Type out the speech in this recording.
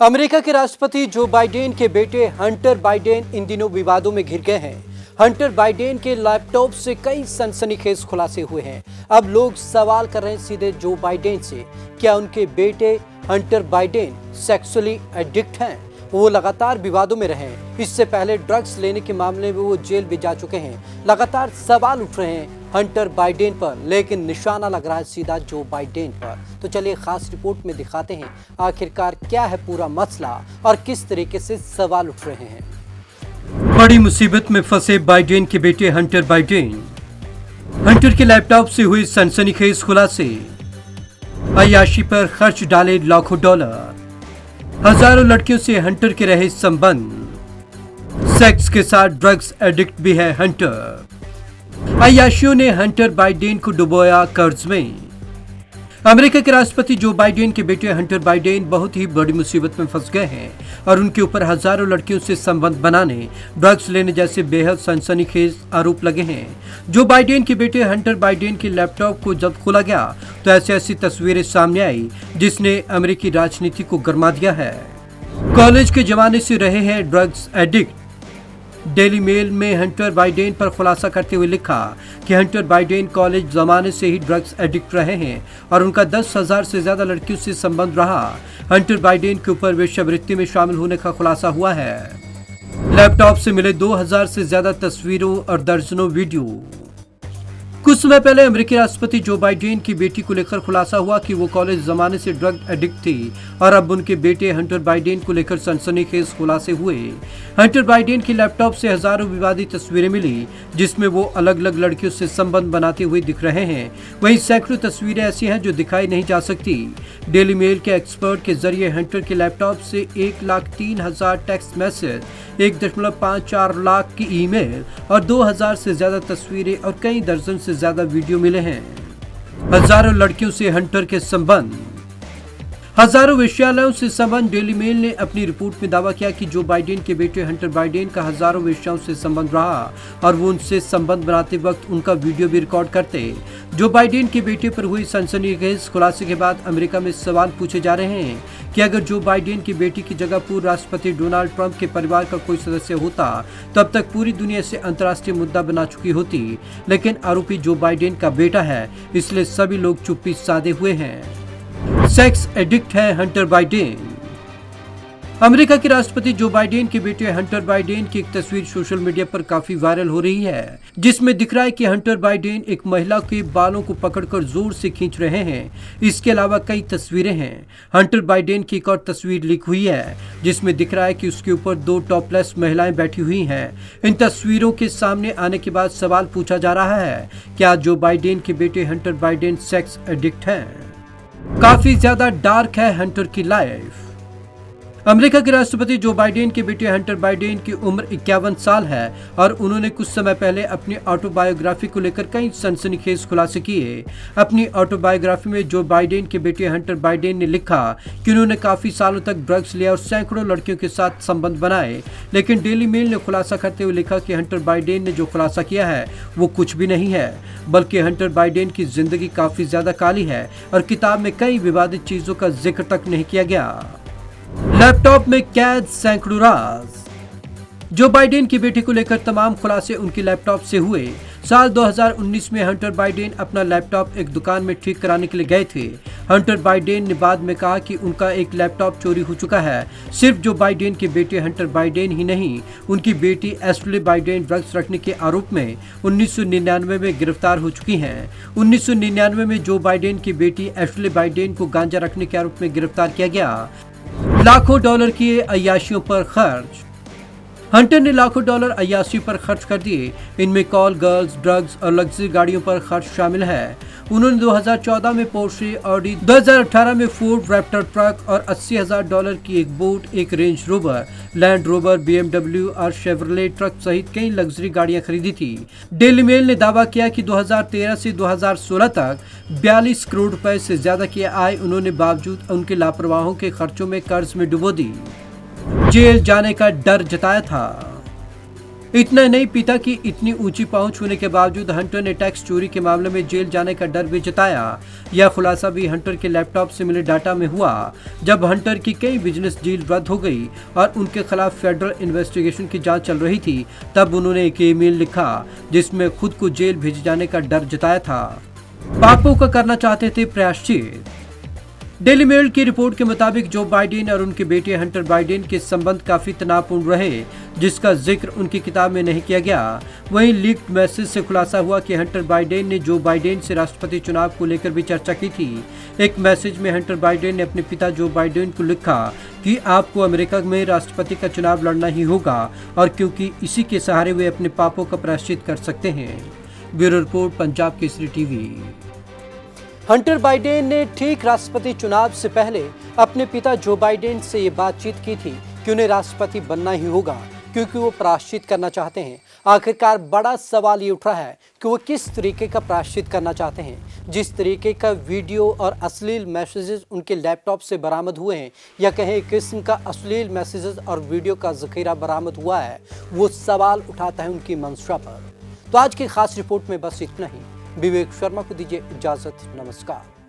America के राष्ट्रपति Joe Biden के बेटे हंटर बाइडेन इन दिनों विवादों में घिर गए हैं। हंटर बाइडेन के लैपटॉप से कई सनसनीखेज खुलासे हुए हैं। अब लोग सवाल कर रहे हैं सीधे जो बाइडेन से, क्या उनके बेटे हंटर बाइडेन सेक्सुअली एडिक्ट हैं? वो लगातार विवादों में रहे हैं। इससे पहले ड्रग्स लेने के मामले में वो जेल भी जा चुके हैं। लगातार सवाल उठ रहे हैं हंटर बाइडेन पर, लेकिन निशाना लग रहा है सीधा जो बाइडेन पर। तो चलिए खास रिपोर्ट में दिखाते हैं आखिरकार क्या है पूरा मसला और किस तरीके से सवाल उठ रहे हैं। बड़ी मुसीबत में फंसे बाइडेन के बेटे हंटर बाइडेन। हंटर के लैपटॉप से हुई सनसनीखेज खुलासे। अय्याशी पर खर्च डाले लाखों डॉलर। हजारों लड़कियों से हंटर के रहे संबंध। सेक्स के साथ ड्रग्स एडिक्ट भी है हंटर। अय्याशियों ने हंटर बाइडेन को डुबोया कर्ज में। अमेरिका के राष्ट्रपति जो बाइडेन के बेटे हंटर बाइडेन बहुत ही बड़ी मुसीबत में फंस गए हैं और उनके ऊपर हजारों लड़कियों से संबंध बनाने, ड्रग्स लेने जैसे बेहद सनसनीखेज आरोप लगे हैं। जो बाइडेन के बेटे हंटर बाइडेन के लैपटॉप को जब खोला गया तो ऐसी तस्वीरें सामने आई जिसने अमेरिकी राजनीति को गरमा दिया है। कॉलेज के जमाने से रहे हैं ड्रग्स एडिक्ट। डेली मेल में हंटर बाइडेन पर खुलासा करते हुए लिखा कि हंटर बाइडेन कॉलेज जमाने से ही ड्रग्स एडिक्ट रहे हैं और उनका 10,000 से ज्यादा लड़कियों से संबंध रहा। हंटर बाइडेन के ऊपर वेश्यावृत्ति में शामिल होने का खुलासा हुआ है। लैपटॉप से मिले 2,000 से ज्यादा तस्वीरों और दर्जनों वीडियो। कुछ समय पहले अमेरिकी राष्ट्रपति जो बाइडेन की बेटी को लेकर खुलासा हुआ कि वो कॉलेज जमाने से ड्रग एडिक्ट थी और अब उनके बेटे हंटर बाइडेन को लेकर सनसनीखेज खुलासे हुए। हंटर बाइडेन के लैपटॉप से हजारों विवादी तस्वीरें मिली जिसमें वो अलग अलग लड़कियों से संबंध बनाते हुए दिख रहे हैं। वहीं सैकड़ों तस्वीरें ऐसी हैं जो दिखाई नहीं जा सकती। डेली मेल के एक्सपर्ट के जरिए हंटर के लैपटॉप से 1,03,000 टेक्स्ट मैसेज, 1.54 लाख की ईमेल और 2,000 से ज्यादा तस्वीरें और कई दर्जन से ज्यादा वीडियो मिले हैं। हजारों लड़कियों से हंटर के संबंध, हजारों वेश्यालयों से संबंध। डेली मेल ने अपनी रिपोर्ट में दावा किया कि जो बाइडेन के बेटे हंटर बाइडेन का हजारों वेश्याओं से संबंध रहा और वो उनसे संबंध बनाते वक्त उनका वीडियो भी रिकॉर्ड करते। जो बाइडेन के बेटे पर हुई सनसनीखेज खुलासे के बाद अमेरिका में सवाल पूछे जा रहे हैं कि अगर जो बाइडेन की बेटी की जगह पूर्व राष्ट्रपति डोनाल्ड ट्रंप के परिवार का कोई सदस्य होता तब तक पूरी दुनिया से अंतर्राष्ट्रीय मुद्दा बना चुकी होती। लेकिन आरोपी जो बाइडेन का बेटा है, इसलिए सभी लोग चुप्पी साधे हुए हैं। सेक्स एडिक्ट है हंटर बाइडेन। अमेरिका के राष्ट्रपति जो बाइडेन के बेटे हंटर बाइडेन की एक तस्वीर सोशल मीडिया पर काफी वायरल हो रही है जिसमें दिख रहा है कि हंटर बाइडेन एक महिला के बालों को पकड़कर जोर से खींच रहे हैं। इसके अलावा कई तस्वीरें हैं। हंटर बाइडेन की एक और तस्वीर लीक हुई है जिसमें दिख रहा है कि उसके ऊपर 2 टॉपलेस महिलाएं बैठी हुई हैं। इन तस्वीरों के सामने आने के बाद सवाल पूछा जा रहा है, क्या जो बाइडेन के बेटे हंटर बाइडेन सेक्स एडिक्ट हैं? काफी ज्यादा डार्क है हंटर की लाइफ। अमेरिका के राष्ट्रपति जो बाइडेन के बेटे हंटर बाइडेन की उम्र 51 साल है और उन्होंने कुछ समय पहले अपनी ऑटोबायोग्राफी को लेकर कई सनसनीखेज खुलासे किए। अपनी ऑटोबायोग्राफी में जो बाइडेन के बेटे हंटर बाइडेन ने लिखा कि उन्होंने काफी सालों तक ड्रग्स लिया और सैकड़ों लड़कियों के साथ संबंध बनाए। लेकिन डेली मेल ने खुलासा करते हुए लिखा कि हंटर बाइडेन ने जो खुलासा किया है वो कुछ भी नहीं है, बल्कि हंटर बाइडेन की जिंदगी काफी ज्यादा काली है और किताब में कई विवादित चीजों का जिक्र तक नहीं किया गया। लैपटॉप में कैद सैकड़ों राज। जो बाइडेन के बेटे को लेकर तमाम खुलासे उनके लैपटॉप से हुए। साल 2019 में हंटर बाइडेन अपना लैपटॉप एक दुकान में ठीक कराने के लिए गए थे। हंटर बाइडेन ने बाद में कहा कि उनका एक लैपटॉप चोरी हो चुका है। सिर्फ जो बाइडेन के बेटे हंटर बाइडेन ही नहीं, उनकी बेटी एशले बाइडेन ड्रग्स रखने के आरोप में 1999 में गिरफ्तार हो चुकी हैं। 1999 में जो बाइडेन की बेटी एशले बाइडेन को गांजा रखने के आरोप में गिरफ्तार किया गया। लाखों डॉलर किए अय्याशियों पर खर्च। हंटर ने लाखों डॉलर अय्याशी पर खर्च कर दिए। इनमें कॉल गर्ल्स, ड्रग्स और लग्जरी गाड़ियों पर खर्च शामिल है। उन्होंने 2014 में पोर्शे, ऑडी, 2018 में फोर्ड रैप्टर ट्रक और $80,000 की एक बोट, एक range rover, land rover, BMW और शेवरले ट्रक सहित कई लग्जरी गाड़ियां खरीदी थी। डेली मेल ने दावा किया कि 2013 से 2016 तक 42 करोड़ रुपए से ज्यादा की आय उन्होंने बावजूद उनके लापरवाहों के खर्चों में कर्ज में डुबो दी। जेल जाने का डर जताया था। इतना नहीं, पिता की इतनी ऊंची पहुंच होने के बावजूद हंटर ने टैक्स चोरी के मामले में जेल जाने का डर भी जताया। यह खुलासा भी हंटर के लैपटॉप से मिले डाटा में हुआ। जब हंटर की कई बिजनेस डील रद्द हो गई और उनके खिलाफ फेडरल इन्वेस्टिगेशन की जांच चल रही थी, तब उन्होंने एक ईमेल लिखा जिसमें खुद को जेल भेजे जाने का डर जताया था। पापों का करना चाहते थे प्रायश्चित। डेली मेल की रिपोर्ट के मुताबिक जो बाइडेन और उनके बेटे हंटर बाइडेन के संबंध काफी तनावपूर्ण रहे, जिसका जिक्र उनकी किताब में नहीं किया गया। वहीं लीक्ड मैसेज से खुलासा हुआ कि हंटर बाइडेन ने जो बाइडेन से राष्ट्रपति चुनाव को लेकर भी चर्चा की थी। एक मैसेज में हंटर बाइडेन ने अपने पिता जो बाइडेन को लिखा कि आपको अमेरिका में राष्ट्रपति का चुनाव लड़ना ही होगा और क्योंकि इसी के सहारे वे अपने पापों का प्रायश्चित कर सकते हैं। Bureau report, Punjab Kesari TV. Hunter Biden ने ठीक राष्ट्रपति चुनाव से पहले अपने पिता जो बाइडेन से ये बातचीत की थी कि उन्हें राष्ट्रपति बनना ही होगा क्योंकि वो प्रायश्चित करना चाहते हैं। आखिरकार बड़ा सवाल ये उठ रहा है कि वो किस तरीके का प्रायश्चित करना चाहते हैं। जिस तरीके का वीडियो और अश्लील मैसेजेस उनके लैपटॉप से बरामद हुए हैं, या कहें एक किस्म का अश्लील मैसेजेस और वीडियो का जखीरा बरामद हुआ है, वो सवाल उठाता है उनकी मंशा पर। तो आज की खास रिपोर्ट में बस इतना ही। विवेक शर्मा को दीजिए इजाजत। नमस्कार।